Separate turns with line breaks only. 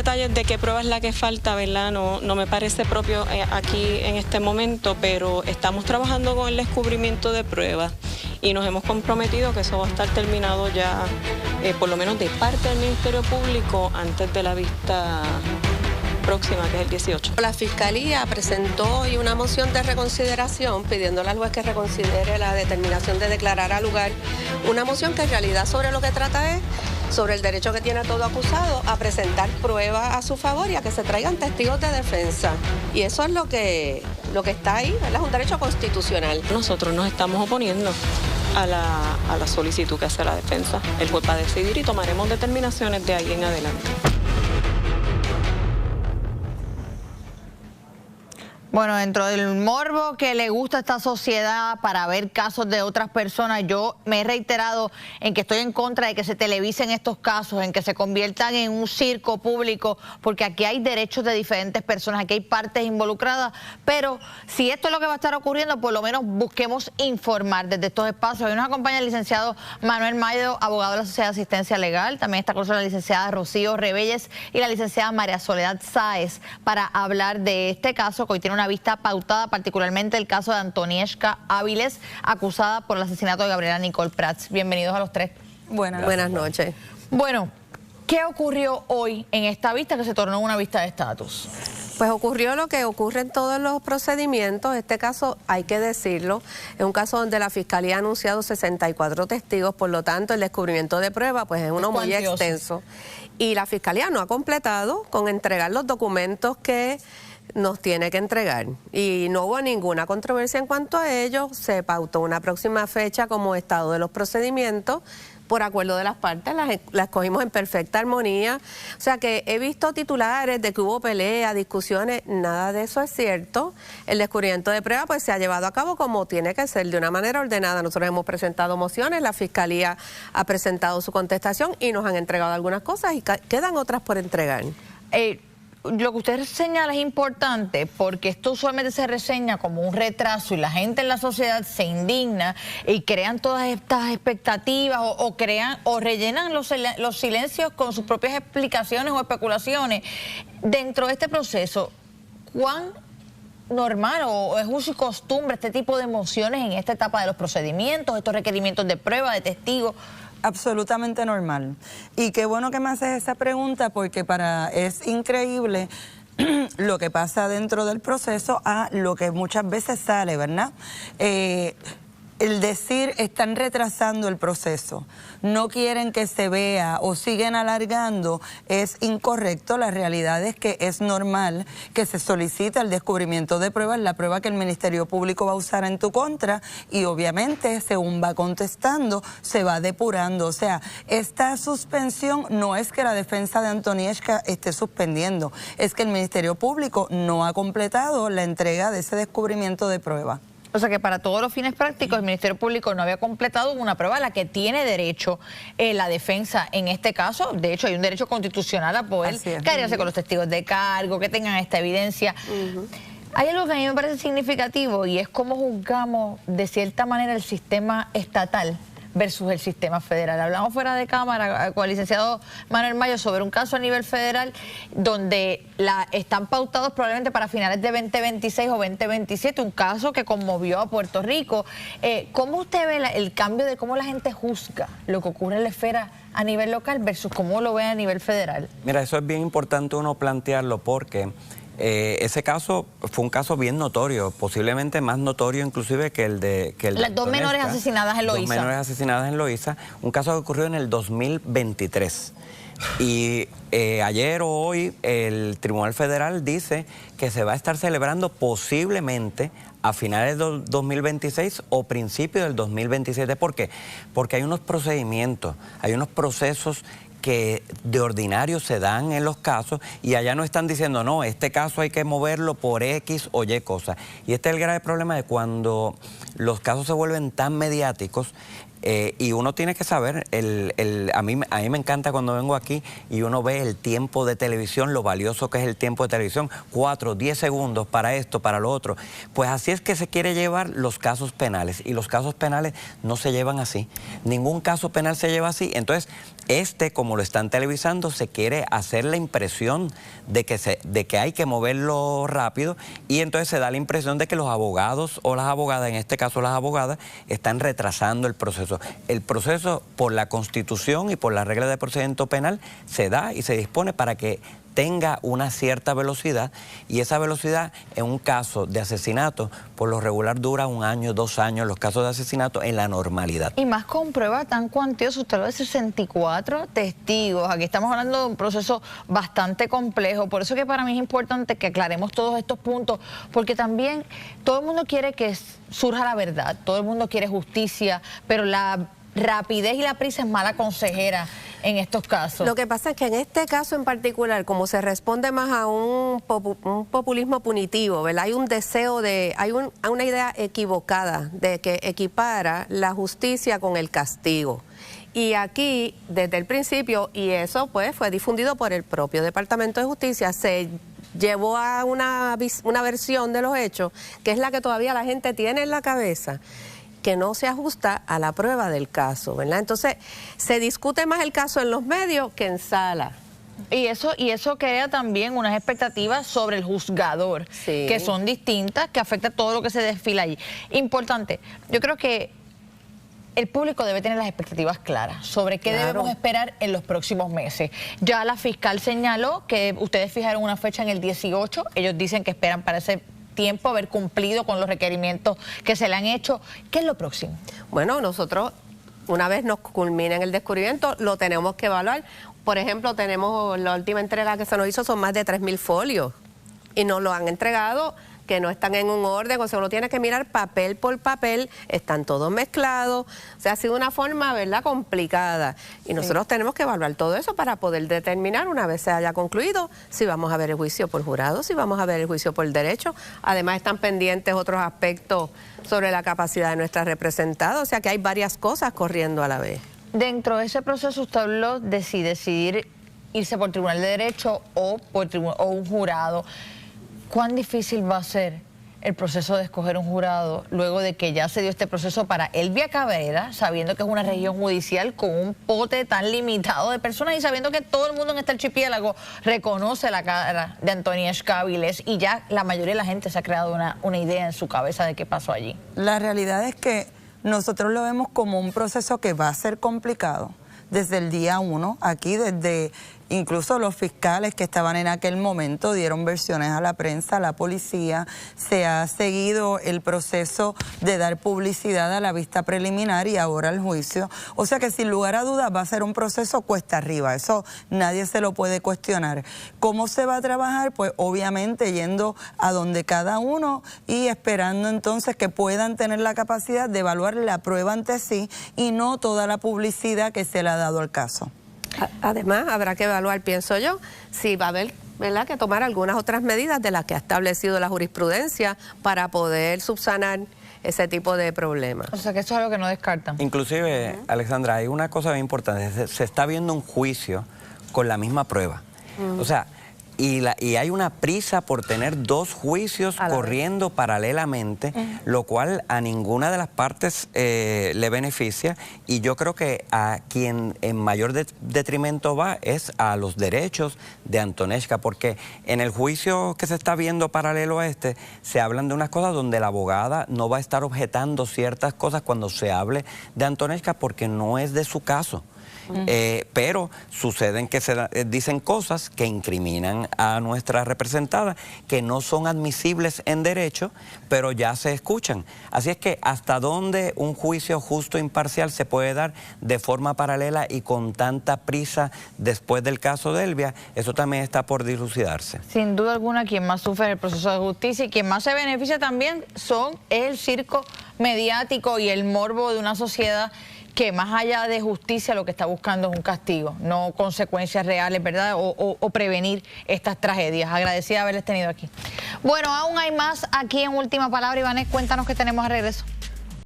detalles de qué prueba es la que falta, ¿verdad? No me parece propio aquí en este momento, pero estamos trabajando con el descubrimiento de pruebas y nos hemos comprometido que eso va a estar terminado ya, por lo menos de parte del Ministerio Público, antes de la vista próxima, que es el 18.
La Fiscalía presentó hoy una moción de reconsideración pidiéndole al juez que reconsidere la determinación de declarar al lugar. Una moción que en realidad sobre lo que trata es sobre el derecho que tiene todo acusado a presentar pruebas a su favor y a que se traigan testigos de defensa. Y eso es lo que está ahí, ¿verdad? Es un derecho constitucional.
Nosotros nos estamos oponiendo a la solicitud que hace la defensa. El juez va a decidir y tomaremos determinaciones de ahí en adelante.
Bueno, dentro del morbo que le gusta a esta sociedad para ver casos de otras personas, yo me he reiterado en que estoy en contra de que se televisen estos casos, en que se conviertan en un circo público, porque aquí hay derechos de diferentes personas, aquí hay partes involucradas, pero si esto es lo que va a estar ocurriendo, por lo menos busquemos informar desde estos espacios. Hoy nos acompaña el licenciado Manuel Mayo, abogado de la Sociedad de Asistencia Legal, también está con nosotros la licenciada Rocío Rebelles y la licenciada María Soledad Sáez para hablar de este caso que hoy tiene una vista pautada, particularmente el caso de Antonieshka Áviles, acusada por el asesinato de Gabriela Nicole Prats. Bienvenidos a los tres.
Buenas noches.
Bueno, ¿qué ocurrió hoy en esta vista que se tornó una vista de estatus?
Pues ocurrió lo que ocurre en todos los procedimientos. Este caso, hay que decirlo, es un caso donde la Fiscalía ha anunciado 64 testigos, por lo tanto el descubrimiento de prueba pues es uno muy extenso. Y la Fiscalía no ha completado con entregar los documentos que nos tiene que entregar y no hubo ninguna controversia en cuanto a ello. Se pautó una próxima fecha como estado de los procedimientos por acuerdo de las partes, la escogimos en perfecta armonía. O sea que he visto titulares de que hubo pelea, discusiones, nada de eso es cierto. El descubrimiento de prueba pues se ha llevado a cabo como tiene que ser, de una manera ordenada. Nosotros hemos presentado mociones, la Fiscalía ha presentado su contestación y nos han entregado algunas cosas y quedan otras por entregar.
Lo que usted señala es importante porque esto usualmente se reseña como un retraso y la gente en la sociedad se indigna y crean todas estas expectativas o crean o rellenan los silencios con sus propias explicaciones o especulaciones. Dentro de este proceso, ¿cuán normal o es uso y costumbre este tipo de emociones en esta etapa de los procedimientos, estos requerimientos de prueba, de testigos?
Absolutamente normal. Y qué bueno que me haces esa pregunta porque es increíble lo que pasa dentro del proceso a lo que muchas veces sale, ¿verdad? El decir están retrasando el proceso, no quieren que se vea o siguen alargando es incorrecto. La realidad es que es normal que se solicite el descubrimiento de pruebas, la prueba que el Ministerio Público va a usar en tu contra y obviamente según va contestando se va depurando. O sea, esta suspensión no es que la defensa de Antonieshka esté suspendiendo, es que el Ministerio Público no ha completado la entrega de ese descubrimiento de prueba.
O sea que para todos los fines prácticos el Ministerio Público no había completado una prueba a la que tiene derecho la defensa en este caso. De hecho, hay un derecho constitucional a poder cargarse con los testigos de cargo, que tengan esta evidencia. Hay algo que a mí me parece significativo y es cómo juzgamos de cierta manera el sistema estatal versus el sistema federal. Hablamos fuera de cámara con el licenciado Manuel Mayo sobre un caso a nivel federal donde están pautados probablemente para finales de 2026 o 2027, un caso que conmovió a Puerto Rico. ¿Cómo usted ve el cambio de cómo la gente juzga lo que ocurre en la esfera a nivel local versus cómo lo ve a nivel federal?
Mira, eso es bien importante uno plantearlo porque ese caso fue un caso bien notorio, posiblemente más notorio inclusive que el de
las dos menores asesinadas en Loíza.
Dos menores asesinadas en Loíza, un caso que ocurrió en el 2023. Y ayer o hoy el Tribunal Federal dice que se va a estar celebrando posiblemente a finales del 2026 o principios del 2027. ¿Por qué? Porque hay unos procedimientos, hay unos procesos que de ordinario se dan en los casos y allá no están diciendo, no, este caso hay que moverlo por X o Y cosas. Y este es el grave problema de cuando los casos se vuelven tan mediáticos, Y uno tiene que saber, a mí me encanta cuando vengo aquí y uno ve el tiempo de televisión, lo valioso que es el tiempo de televisión, 4, 10 segundos para esto, para lo otro. Pues así es que se quiere llevar los casos penales, y los casos penales no se llevan así. Ningún caso penal se lleva así. Entonces, como lo están televisando, se quiere hacer la impresión de que hay que moverlo rápido, y entonces se da la impresión de que los abogados o las abogadas, en este caso las abogadas, están retrasando el proceso. El proceso, por la Constitución y por la regla de procedimiento penal, se da y se dispone para que tenga una cierta velocidad, y esa velocidad en un caso de asesinato por lo regular dura 1 año, 2 años, los casos de asesinato en la normalidad.
Y más con pruebas tan cuantiosas, usted lo de 64 testigos, aquí estamos hablando de un proceso bastante complejo, por eso que para mí es importante que aclaremos todos estos puntos, porque también todo el mundo quiere que surja la verdad, todo el mundo quiere justicia, pero la rapidez y la prisa es mala consejera en estos casos.
Lo que pasa es que en este caso en particular, como se responde más a un populismo punitivo, ¿verdad? Hay un deseo hay una idea equivocada de que equipara la justicia con el castigo. Y aquí, desde el principio, y eso pues fue difundido por el propio Departamento de Justicia, se llevó a una versión de los hechos, que es la que todavía la gente tiene en la cabeza, que no se ajusta a la prueba del caso, ¿verdad? Entonces, se discute más el caso en los medios que en sala.
Y eso crea también unas expectativas sobre el juzgador,
sí,
que son distintas, que afecta todo lo que se desfila allí. Importante, yo creo que el público debe tener las expectativas claras sobre qué debemos esperar en los próximos meses. Ya la fiscal señaló que ustedes fijaron una fecha en el 18, ellos dicen que esperan para ese tiempo haber cumplido con los requerimientos que se le han hecho. ¿Qué es lo próximo?
Bueno, nosotros, una vez nos culminen el descubrimiento, lo tenemos que evaluar. Por ejemplo, tenemos la última entrega que se nos hizo, son más de 3.000 folios, y nos lo han entregado que no están en un orden, o sea, uno tiene que mirar papel por papel, están todos mezclados, o sea, ha sido una forma, ¿verdad?, complicada, y nosotros tenemos que evaluar todo eso para poder determinar, una vez se haya concluido, si vamos a ver el juicio por jurado, si vamos a ver el juicio por derecho. Además están pendientes otros aspectos sobre la capacidad de nuestra representada, o sea que hay varias cosas corriendo a la vez.
Dentro de ese proceso usted habló de si decidir irse por Tribunal de Derecho o por un jurado. ¿Cuán difícil va a ser el proceso de escoger un jurado luego de que ya se dio este proceso para Elvia Cabrera, sabiendo que es una región judicial con un pote tan limitado de personas y sabiendo que todo el mundo en este archipiélago reconoce la cara de Antonia Escáviles, y ya la mayoría de la gente se ha creado una idea en su cabeza de qué pasó allí?
La realidad es que nosotros lo vemos como un proceso que va a ser complicado desde el día 1, aquí desde incluso los fiscales que estaban en aquel momento dieron versiones a la prensa, a la policía, se ha seguido el proceso de dar publicidad a la vista preliminar y ahora al juicio, o sea que sin lugar a dudas va a ser un proceso cuesta arriba, eso nadie se lo puede cuestionar. ¿Cómo se va a trabajar? Pues obviamente yendo a donde cada uno y esperando entonces que puedan tener la capacidad de evaluar la prueba ante sí y no toda la publicidad que se le ha dado al caso.
Además, habrá que evaluar, pienso yo, si va a haber, ¿verdad?, que tomar algunas otras medidas de las que ha establecido la jurisprudencia para poder subsanar ese tipo de problemas.
O sea, que eso es algo que no descartan.
Inclusive, Alexandra, hay una cosa bien importante, se está viendo un juicio con la misma prueba. O sea, y hay una prisa por tener 2 juicios corriendo paralelamente, lo cual a ninguna de las partes le beneficia, y yo creo que a quien en mayor detrimento va es a los derechos de Antonesca, porque en el juicio que se está viendo paralelo a este, se hablan de unas cosas donde la abogada no va a estar objetando ciertas cosas cuando se hable de Antonesca porque no es de su caso. Pero suceden que se dicen cosas que incriminan a nuestra representada, que no son admisibles en derecho, pero ya se escuchan. Así es que hasta dónde un juicio justo e imparcial se puede dar de forma paralela y con tanta prisa después del caso de Elvia, eso también está por dilucidarse.
Sin duda alguna, quien más sufre el proceso de justicia y quien más se beneficia también es el circo mediático y el morbo de una sociedad que más allá de justicia lo que está buscando es un castigo, no consecuencias reales, ¿verdad? O prevenir estas tragedias. Agradecida de haberles tenido aquí. Bueno, aún hay más aquí en Última Palabra. Ivánez, cuéntanos qué tenemos a regreso.